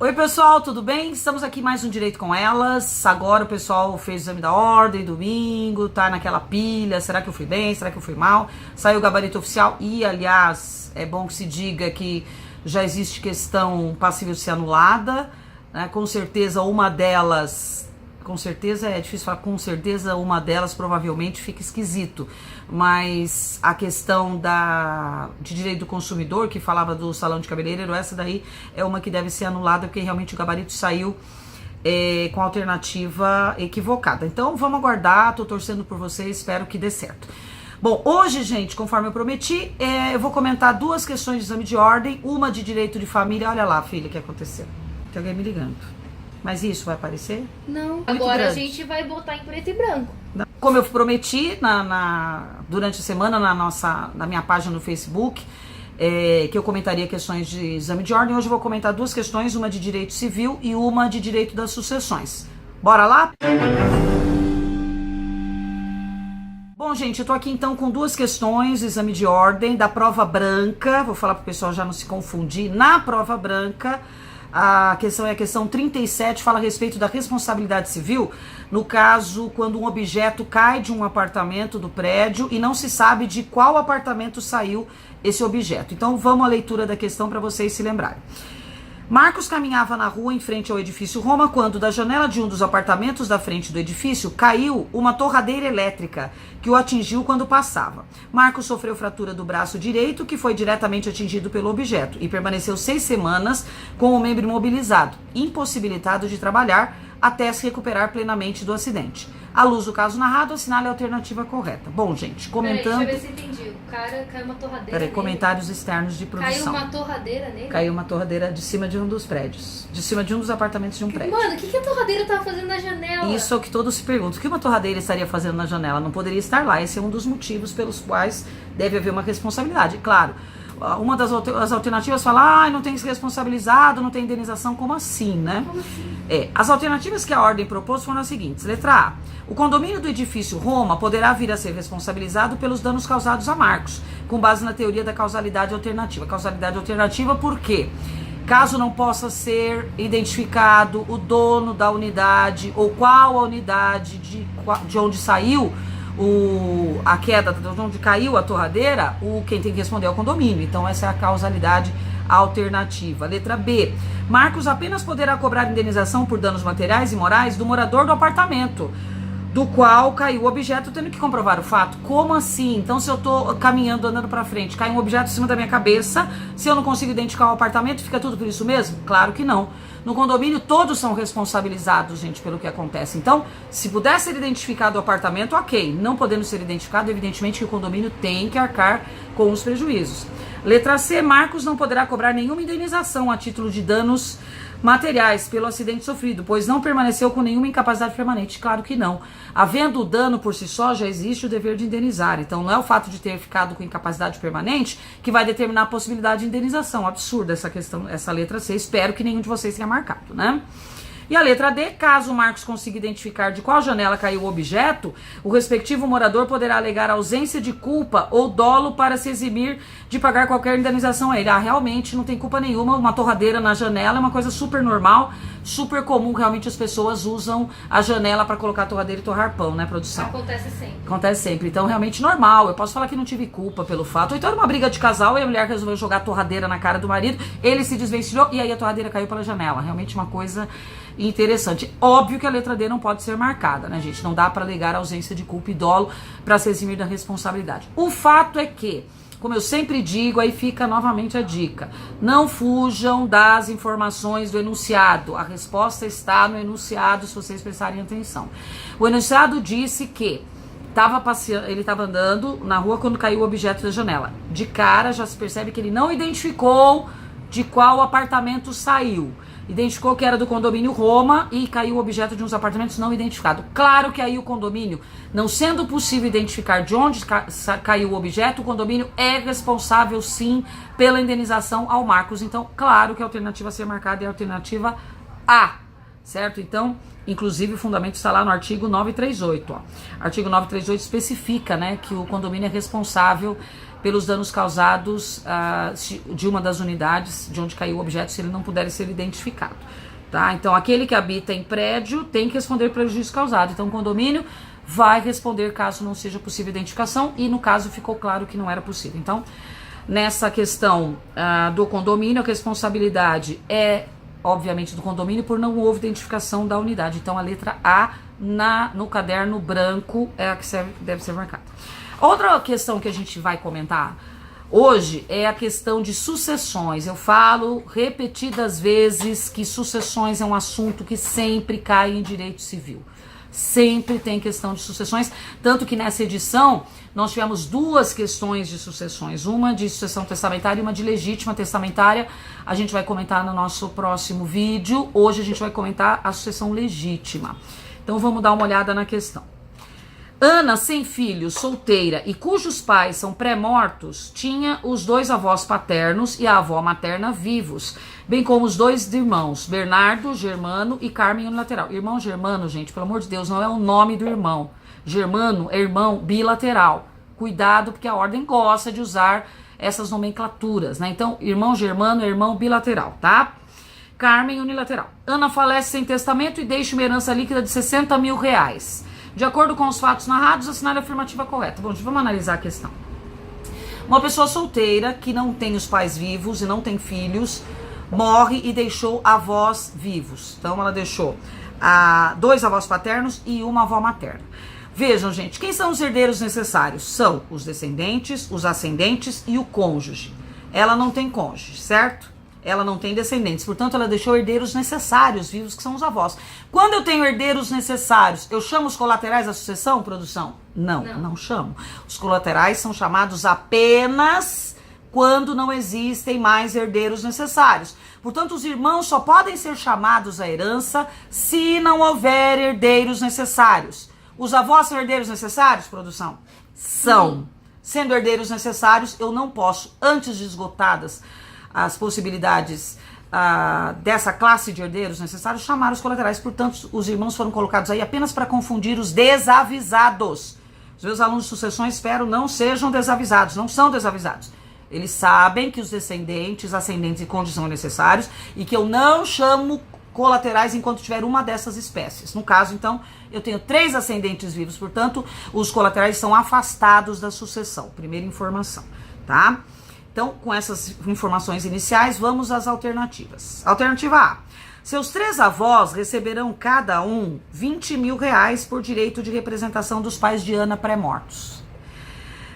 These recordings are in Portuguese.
Oi pessoal, tudo bem? Estamos aqui mais um Direito com Elas. Agora o pessoal fez o exame da ordem, domingo, tá naquela pilha, será que eu fui bem, será que eu fui mal? Saiu o gabarito oficial e, aliás, é bom que se diga que já existe questão passível de ser anulada, né? Com certeza uma delas, com certeza é difícil falar, com certeza uma delas provavelmente fica esquisito, mas a questão de direito do consumidor, que falava do salão de cabeleireiro, essa daí é uma que deve ser anulada, porque realmente o gabarito saiu com a alternativa equivocada. Então vamos aguardar, tô torcendo por vocês, espero que dê certo. Bom, hoje, gente, conforme eu prometi, eu vou comentar duas questões de exame de ordem, uma de direito de família. Olha lá, filha, o que aconteceu? Tem alguém me ligando. Mas isso vai aparecer? Não. Muito Agora grande. a gente vai botar em preto e branco. Como eu prometi durante a semana na minha página no Facebook, que eu comentaria questões de exame de ordem, hoje eu vou comentar duas questões, uma de direito civil e uma de direito das sucessões. Bora lá? Bom, gente, eu tô aqui então com duas questões, exame de ordem da prova branca, vou falar pro pessoal já não se confundir, na prova branca. A questão é a questão 37, fala a respeito da responsabilidade civil, no caso, quando um objeto cai de um apartamento do prédio e não se sabe de qual apartamento saiu esse objeto. Então, vamos à leitura da questão para vocês se lembrarem. Marcos caminhava na rua em frente ao edifício Roma quando da janela de um dos apartamentos da frente do edifício caiu uma torradeira elétrica que o atingiu quando passava. Marcos sofreu fratura do braço direito, que foi diretamente atingido pelo objeto, e permaneceu 6 semanas com o membro imobilizado, impossibilitado de trabalhar até se recuperar plenamente do acidente. À luz do caso narrado, assinale a alternativa correta. Bom, gente, comentando... Peraí, deixa eu ver se entendi. O cara caiu uma torradeira Peraí, nele. comentários externos de produção. Caiu uma torradeira nele? Caiu uma torradeira de cima de um dos prédios. De cima de um dos apartamentos de um prédio. Mano, o que a torradeira tava fazendo na janela? Isso é o que todos se perguntam. O que uma torradeira estaria fazendo na janela? Não poderia estar lá. Esse é um dos motivos pelos quais deve haver uma responsabilidade. Claro, uma das alternativas fala, não tem se responsabilizado, não tem indenização. Como assim, né? Como assim? As alternativas que a ordem propôs foram as seguintes. Letra A. O condomínio do edifício Roma poderá vir a ser responsabilizado pelos danos causados a Marcos, com base na teoria da causalidade alternativa. Causalidade alternativa por quê? Caso não possa ser identificado o dono da unidade ou qual a unidade de onde saiu a queda, de onde caiu a torradeira, quem tem que responder é o condomínio. Então essa é a causalidade alternativa. Letra B. Marcos apenas poderá cobrar indenização por danos materiais e morais do morador do apartamento do qual caiu o objeto, tendo que comprovar o fato. Como assim? Então, se eu tô caminhando, andando pra frente, cai um objeto em cima da minha cabeça, se eu não consigo identificar o apartamento, fica tudo por isso mesmo? Claro que não. No condomínio, todos são responsabilizados, gente, pelo que acontece. Então, se puder ser identificado o apartamento, ok. Não podendo ser identificado, evidentemente que o condomínio tem que arcar com os prejuízos. Letra C. Marcos não poderá cobrar nenhuma indenização a título de danos materiais pelo acidente sofrido, pois não permaneceu com nenhuma incapacidade permanente. Claro que não. Havendo o dano por si só, já existe o dever de indenizar. Então não é o fato de ter ficado com incapacidade permanente que vai determinar a possibilidade de indenização. Absurda essa questão, essa letra C. Espero que nenhum de vocês tenha marcado, né? E a letra D, caso o Marcos consiga identificar de qual janela caiu o objeto, o respectivo morador poderá alegar ausência de culpa ou dolo para se eximir de pagar qualquer indenização a ele. Realmente não tem culpa nenhuma, uma torradeira na janela é uma coisa super normal, super comum, realmente as pessoas usam a janela para colocar a torradeira e torrar pão, né, produção? Acontece sempre. Acontece sempre, então realmente normal, eu posso falar que não tive culpa pelo fato, ou então era uma briga de casal e a mulher resolveu jogar a torradeira na cara do marido, ele se desvencilhou e aí a torradeira caiu pela janela, realmente uma coisa interessante. Óbvio que a letra D não pode ser marcada, né, gente? Não dá para alegar ausência de culpa e dolo para se eximir da responsabilidade. O fato é que, como eu sempre digo, aí fica novamente a dica: não fujam das informações do enunciado. A resposta está no enunciado, se vocês prestarem atenção. O enunciado disse que ele estava andando na rua quando caiu o objeto da janela. De cara já se percebe que ele não identificou de qual apartamento saiu. Identificou que era do condomínio Roma e caiu o objeto de uns apartamentos não identificados. Claro que aí o condomínio, não sendo possível identificar de onde caiu o objeto, o condomínio é responsável sim pela indenização ao Marcos. Então, claro que a alternativa a ser marcada é a alternativa A, certo? Então, inclusive o fundamento está lá no artigo 938. Artigo 938 especifica, né, que o condomínio é responsável pelos danos causados de uma das unidades de onde caiu o objeto, se ele não puder ser identificado. Tá? Então, aquele que habita em prédio tem que responder prejuízo causado. Então, o condomínio vai responder caso não seja possível identificação, e no caso ficou claro que não era possível. Então, nessa questão do condomínio, a responsabilidade é, obviamente, do condomínio por não houve identificação da unidade. Então, a letra A no caderno branco é a que deve ser marcada. Outra questão que a gente vai comentar hoje é a questão de sucessões. Eu falo repetidas vezes que sucessões é um assunto que sempre cai em direito civil. Sempre tem questão de sucessões, tanto que nessa edição nós tivemos 2 questões de sucessões, uma de sucessão testamentária e uma de legítima testamentária. A gente vai comentar no nosso próximo vídeo. Hoje a gente vai comentar a sucessão legítima. Então vamos dar uma olhada na questão. Ana, sem filhos, solteira e cujos pais são pré-mortos, tinha os 2 avós paternos e a avó materna vivos, bem como os 2 irmãos, Bernardo, Germano e Carmen unilateral. Irmão Germano, gente, pelo amor de Deus, não é o nome do irmão. Germano é irmão bilateral. Cuidado, porque a ordem gosta de usar essas nomenclaturas, né? Então, irmão Germano é irmão bilateral, tá? Carmen unilateral. Ana falece sem testamento e deixa uma herança líquida de 60 mil reais. De acordo com os fatos narrados, assinale a afirmativa correta. Bom, vamos analisar a questão. Uma pessoa solteira que não tem os pais vivos e não tem filhos, morre e deixou avós vivos. Então, ela deixou 2 avós paternos e uma avó materna. Vejam, gente, quem são os herdeiros necessários? São os descendentes, os ascendentes e o cônjuge. Ela não tem cônjuge, certo? Ela não tem descendentes, portanto ela deixou herdeiros necessários vivos, que são os avós. Quando eu tenho herdeiros necessários, eu chamo os colaterais da sucessão, produção? Não chamo. Os colaterais são chamados apenas quando não existem mais herdeiros necessários. Portanto, os irmãos só podem ser chamados à herança se não houver herdeiros necessários. Os avós são herdeiros necessários, produção? São. Sendo herdeiros necessários, eu não posso, antes de esgotadas as possibilidades dessa classe de herdeiros necessários, chamar os colaterais. Portanto, os irmãos foram colocados aí apenas para confundir os desavisados. Os meus alunos de sucessões, espero, não sejam desavisados, não são desavisados. Eles sabem que os descendentes, ascendentes e cônjuges são necessários e que eu não chamo colaterais enquanto tiver uma dessas espécies. No caso, então, eu tenho 3 ascendentes vivos, portanto, os colaterais são afastados da sucessão. Primeira informação, tá? Então, com essas informações iniciais, vamos às alternativas. Alternativa A. Seus 3 avós receberão cada um 20 mil reais por direito de representação dos pais de Ana pré-mortos.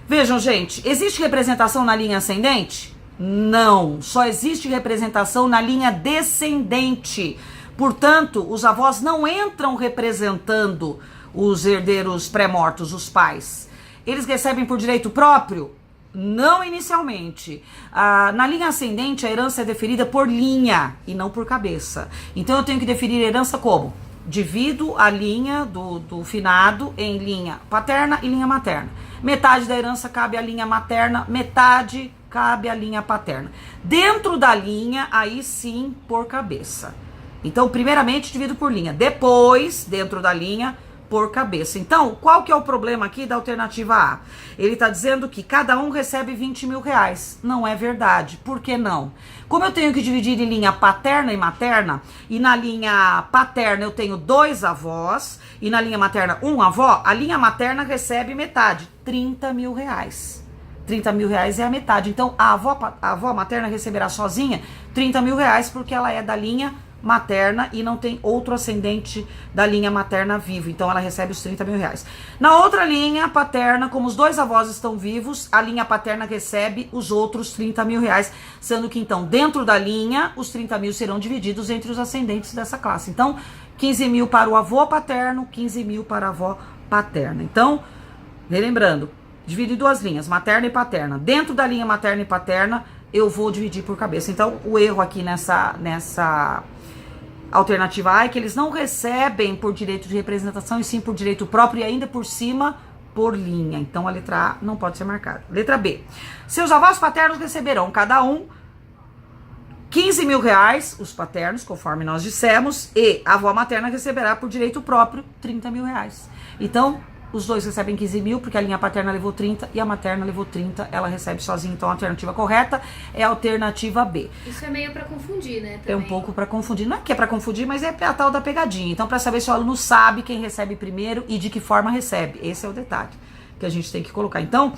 Vejam, gente, existe representação na linha ascendente? Não, só existe representação na linha descendente. Portanto, os avós não entram representando os herdeiros pré-mortos, os pais. Eles recebem por direito próprio? Não inicialmente. Na linha ascendente, a herança é deferida por linha e não por cabeça. Então, eu tenho que definir a herança como? Divido a linha do finado em linha paterna e linha materna. Metade da herança cabe à linha materna, metade cabe à linha paterna. Dentro da linha, aí sim, por cabeça. Então, primeiramente, divido por linha. Depois, dentro da linha, por cabeça. Então, qual que é o problema aqui da alternativa A? Ele está dizendo que cada um recebe 20 mil reais. Não é verdade. Por que não? Como eu tenho que dividir em linha paterna e materna, e na linha paterna eu tenho 2 avós, e na linha materna 1 avó, a linha materna recebe metade, 30 mil reais. 30 mil reais é a metade. Então, a avó materna receberá sozinha 30 mil reais, porque ela é da linha materna e não tem outro ascendente da linha materna vivo. Então, ela recebe os 30 mil reais. Na outra linha paterna, como os 2 avós estão vivos, a linha paterna recebe os outros 30 mil reais. Sendo que, então, dentro da linha, os 30 mil serão divididos entre os ascendentes dessa classe. Então, 15 mil para o avô paterno, 15 mil para a avó paterna. Então, relembrando, divide em 2 linhas, materna e paterna. Dentro da linha materna e paterna, eu vou dividir por cabeça. Então, o erro aqui nessa alternativa A é que eles não recebem por direito de representação, e sim por direito próprio, e ainda por cima por linha. Então, a letra A não pode ser marcada. Letra B. Seus avós paternos receberão cada um 15 mil reais, os paternos, conforme nós dissemos, e a avó materna receberá por direito próprio 30 mil reais. Então, os dois recebem 15 mil, porque a linha paterna levou 30 e a materna levou 30, ela recebe sozinha. Então a alternativa correta é a alternativa B. Isso é meio pra confundir, né? Também. É um pouco pra confundir. Não é que é pra confundir, mas é a tal da pegadinha. Então, pra saber se o aluno sabe quem recebe primeiro e de que forma recebe. Esse é o detalhe que a gente tem que colocar. Então,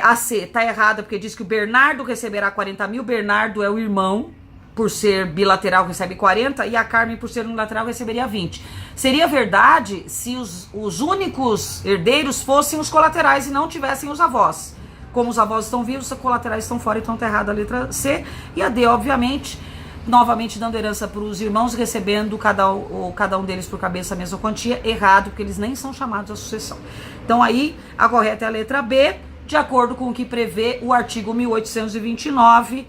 a C tá errada, porque diz que o Bernardo receberá 40 mil. Bernardo é o irmão, por ser bilateral, recebe 40, e a Carmen, por ser unilateral, receberia 20. Seria verdade se os únicos herdeiros fossem os colaterais e não tivessem os avós. Como os avós estão vivos, os colaterais estão fora, então tá errada a letra C. E a D, obviamente, novamente dando herança para os irmãos, recebendo cada um deles por cabeça a mesma quantia. Errado, porque eles nem são chamados à sucessão. Então aí, a correta é a letra B, de acordo com o que prevê o artigo 1829,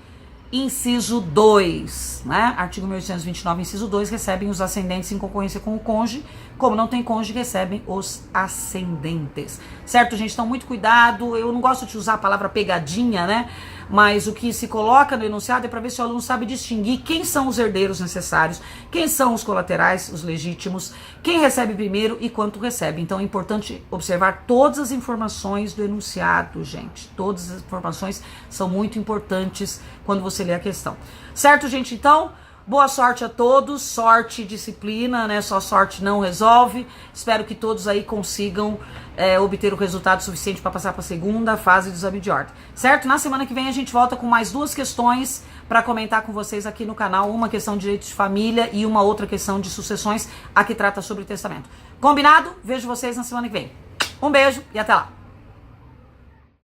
inciso 2, né? Artigo 1829, inciso 2, recebem os ascendentes em concorrência com o cônjuge. Como não tem cônjuge, recebem os ascendentes. Certo, gente? Então, muito cuidado. Eu não gosto de usar a palavra pegadinha, né? Mas o que se coloca no enunciado é para ver se o aluno sabe distinguir quem são os herdeiros necessários, quem são os colaterais, os legítimos, quem recebe primeiro e quanto recebe. Então é importante observar todas as informações do enunciado, gente. Todas as informações são muito importantes quando você lê a questão. Certo, gente? Então, boa sorte a todos, sorte e disciplina, né? Só sorte não resolve. Espero que todos aí consigam obter o resultado suficiente para passar para a segunda fase do exame de ordem. Certo? Na semana que vem a gente volta com mais 2 questões para comentar com vocês aqui no canal. Uma questão de direito de família e uma outra questão de sucessões, a que trata sobre testamento. Combinado? Vejo vocês na semana que vem. Um beijo e até lá!